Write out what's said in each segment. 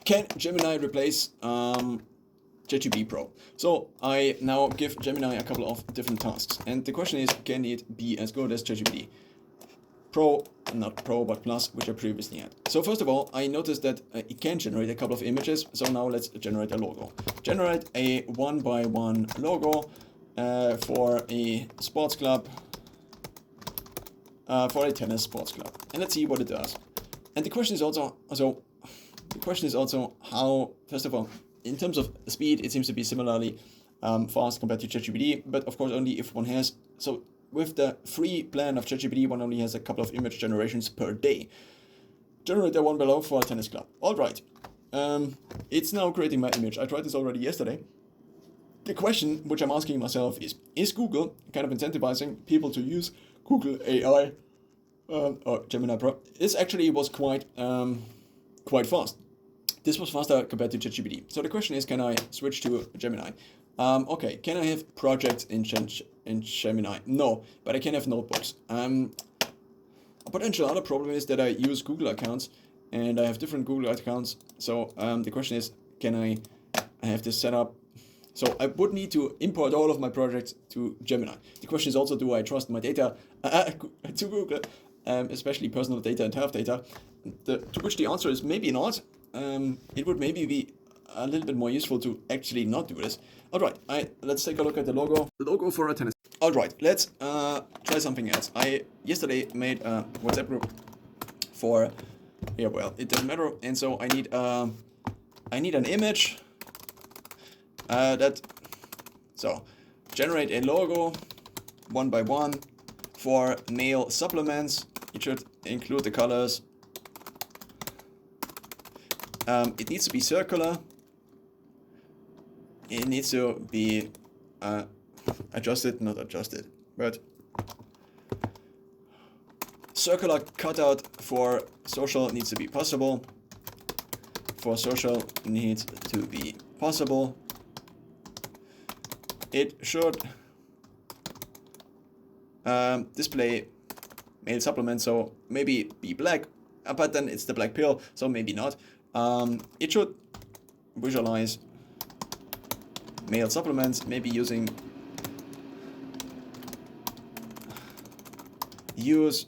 Can Gemini replace ChatGPT Pro? So I now give Gemini a couple of different tasks, and the question is, can it be as good as ChatGPT Pro, not Pro but Plus, which I previously had? So first of all, I noticed that it can generate a couple of images. So now let's generate a logo. Generate a 1x1 logo for a sports club, for a tennis sports club, and let's see what it does. And the question is also how, first of all, in terms of speed, it seems to be similarly fast compared to ChatGPT, but of course only if one has, so with the free plan of ChatGPT, one only has a couple of image generations per day. Generate the one below for a tennis club. All right. It's now creating my image. I tried this already yesterday. The question which I'm asking myself is Google kind of incentivizing people to use Google AI or Gemini Pro? This actually was quite fast. This was faster compared to ChatGPT. So the question is, can I switch to Gemini? Okay, can I have projects in Gemini? No, but I can have notebooks. A potential other problem is that I use Google accounts, and I have different Google accounts. So the question is, can I have this set up? So I would need to import all of my projects to Gemini. The question is also, do I trust my data to Google, especially personal data and health data? To which the answer is maybe not. It would maybe be a little bit more useful to actually not do this. All right, let's take a look at the logo. The logo for a tennis. All right, let's try something else. I yesterday made a WhatsApp group for, yeah, well, it doesn't matter. And so I need an image so generate a logo 1x1 for male supplements. It should include the colors. It needs to be circular. It needs to be adjusted, not adjusted, but circular cutout for social needs to be possible. For social needs to be possible. It should display male supplements, so maybe be black, but then it's the black pill, so maybe not. It should visualize male supplements, maybe use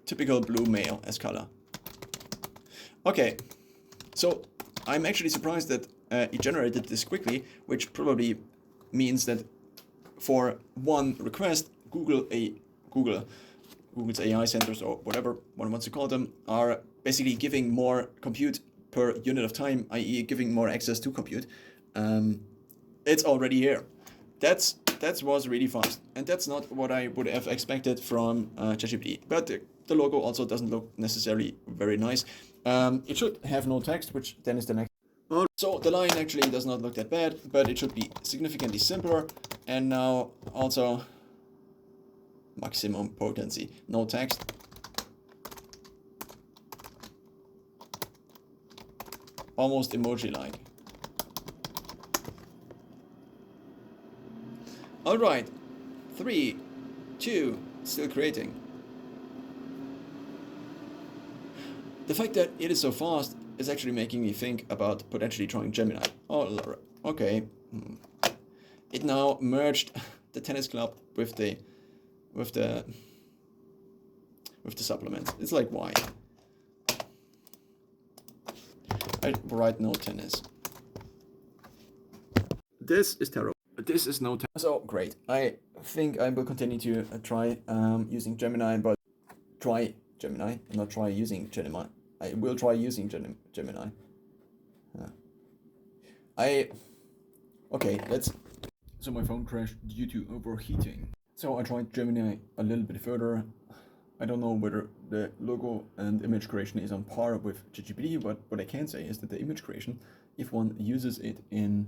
typical blue male as color. Okay, so I'm actually surprised that it generated this quickly, which probably means that for one request, Google's AI centers, or whatever one wants to call them, are basically giving more compute per unit of time, i.e. giving more access to compute. It's already here. That was really fast, and that's not what I would have expected from ChatGPT. But the logo also doesn't look necessarily very nice. It should have no text, which then is the next. So the line actually does not look that bad, but it should be significantly simpler. And now also maximum potency, no text. Almost emoji-like. All right, 3, 2, still creating. The fact that it is so fast is actually making me think about potentially trying Gemini. Oh, okay. It now merged the tennis club with the supplements. It's like, why? I write no tennis. This is terrible. This is no tennis. So great. I think I will continue to try using Gemini, but try Gemini, not try using Gemini. I will try using Gemini. Okay, let's. So my phone crashed due to overheating. So I tried Gemini a little bit further. I don't know whether the logo and image creation is on par with ChatGPT, but what I can say is that the image creation, if one uses it in,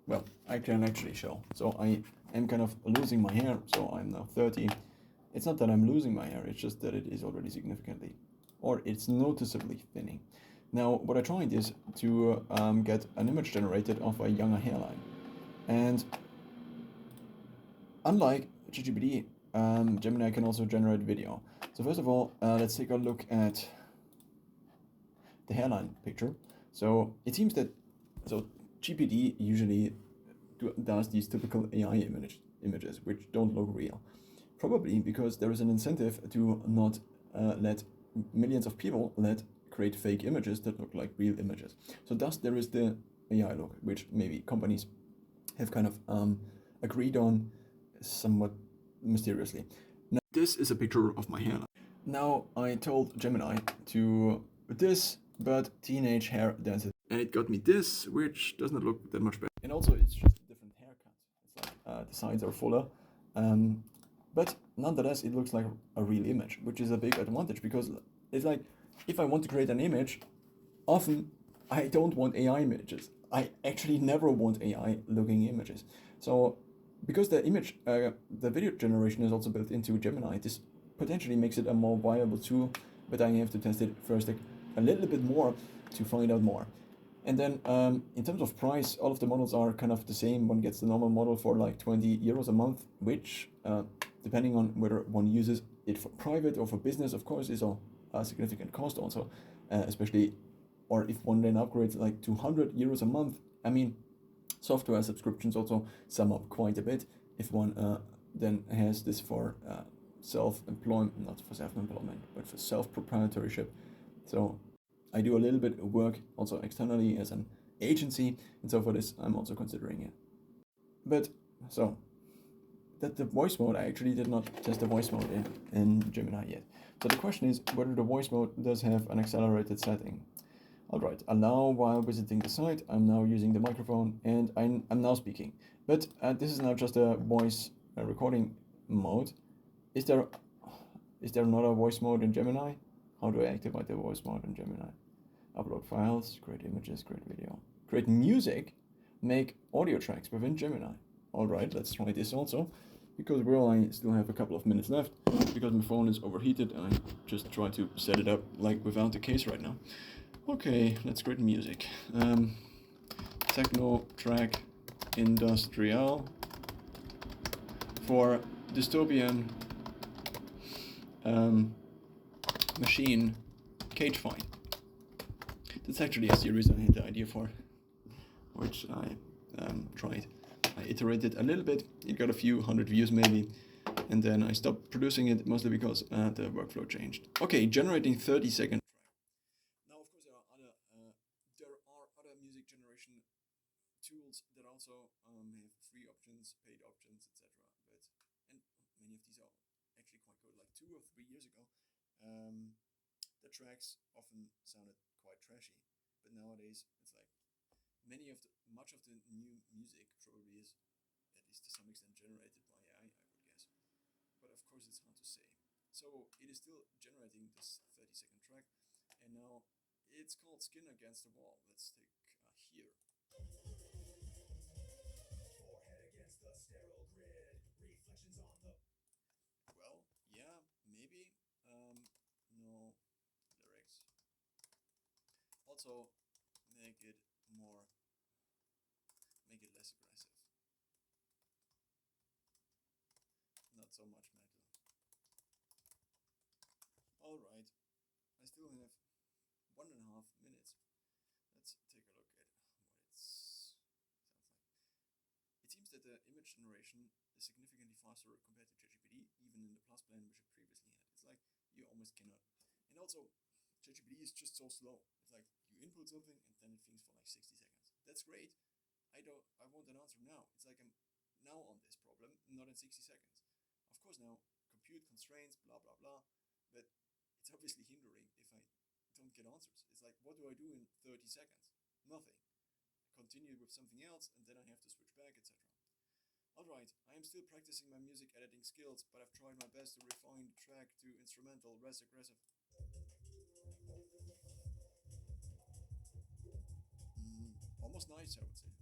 well, I can actually show. So I am kind of losing my hair, so I'm now 30. It's not that I'm losing my hair, it's just that it is already significantly, or it's noticeably thinning. Now, what I tried is to get an image generated of a younger hairline. And unlike ChatGPT, Gemini can also generate video. So first of all, let's take a look at the hairline picture. So it seems that GPT usually does these typical AI images which don't look real. Probably because there is an incentive to not let millions of people create fake images that look like real images. So thus there is the AI look, which maybe companies have kind of agreed on somewhat mysteriously. Now, this is a picture of my hairline. Now I told Gemini to this, but teenage hair density, and it got me this, which does not look that much better. And also it's just a different haircut. It's like the sides are fuller. But nonetheless, it looks like a real image, which is a big advantage because it's like if I want to create an image, often I don't want AI images. I actually never want AI looking images. So because the video generation is also built into Gemini, this potentially makes it a more viable tool, but I have to test it first a little bit more to find out more. And then in terms of price, all of the models are kind of the same. One gets the normal model for like 20 euros a month, which depending on whether one uses it for private or for business, of course, is a significant cost also, especially, or if one then upgrades like 200 euros a month. I mean, software subscriptions also sum up quite a bit if one then has this for self-employment, not for self-employment, but for self-proprietorship. So I do a little bit of work also externally as an agency, and so for this, I'm also considering it. But so that the voice mode, I actually did not test the voice mode in Gemini yet. So the question is whether the voice mode does have an accelerated setting. Alright, allow while visiting the site. I'm now using the microphone and I'm now speaking. But this is now just a voice recording mode. Is there not a voice mode in Gemini? How do I activate the voice mode in Gemini? Upload files, create images, create video. Create music, make audio tracks within Gemini. Alright, let's try this also. Because I still have a couple of minutes left, because my phone is overheated and I just try to set it up like without the case right now. Okay, let's create music. Techno track industrial for dystopian machine cage fight. That's actually a series I had the idea for, which I tried. I iterated a little bit, it got a few hundred views maybe, and then I stopped producing it mostly because the workflow changed. Okay, generating 30-second track. Now of course there are other music generation tools that also have free options, paid options, etc. And many of these are actually quite good. Like 2 or 3 years ago, the tracks often sounded quite trashy, but nowadays it's like much of the new music probably is, at least to some extent, generated by AI, I would guess. But of course it's hard to say. So it is still generating this 30-second track, and now it's called Skin Against the Wall. Let's take here. Forehead against the sterile grid, reflections on the... Well, yeah, maybe. No lyrics. Also, make it less aggressive. Not so much metal. Alright, I still have 1.5 minutes. Let's take a look at what it sounds like. It seems that the image generation is significantly faster compared to ChatGPT, even in the Plus plan which it previously had. It's like you almost cannot. And also, ChatGPT is just so slow. It's like you input something and then it thinks for like 60 seconds. That's great. I want an answer now. It's like I'm now on this problem, not in 60 seconds. Of course now, compute constraints, blah blah blah, but it's obviously hindering if I don't get answers. It's like, what do I do in 30 seconds? Nothing. Continue with something else and then I have to switch back, etc. Alright, I am still practicing my music editing skills, but I've tried my best to refine the track to instrumental, less aggressive. Almost nice, I would say.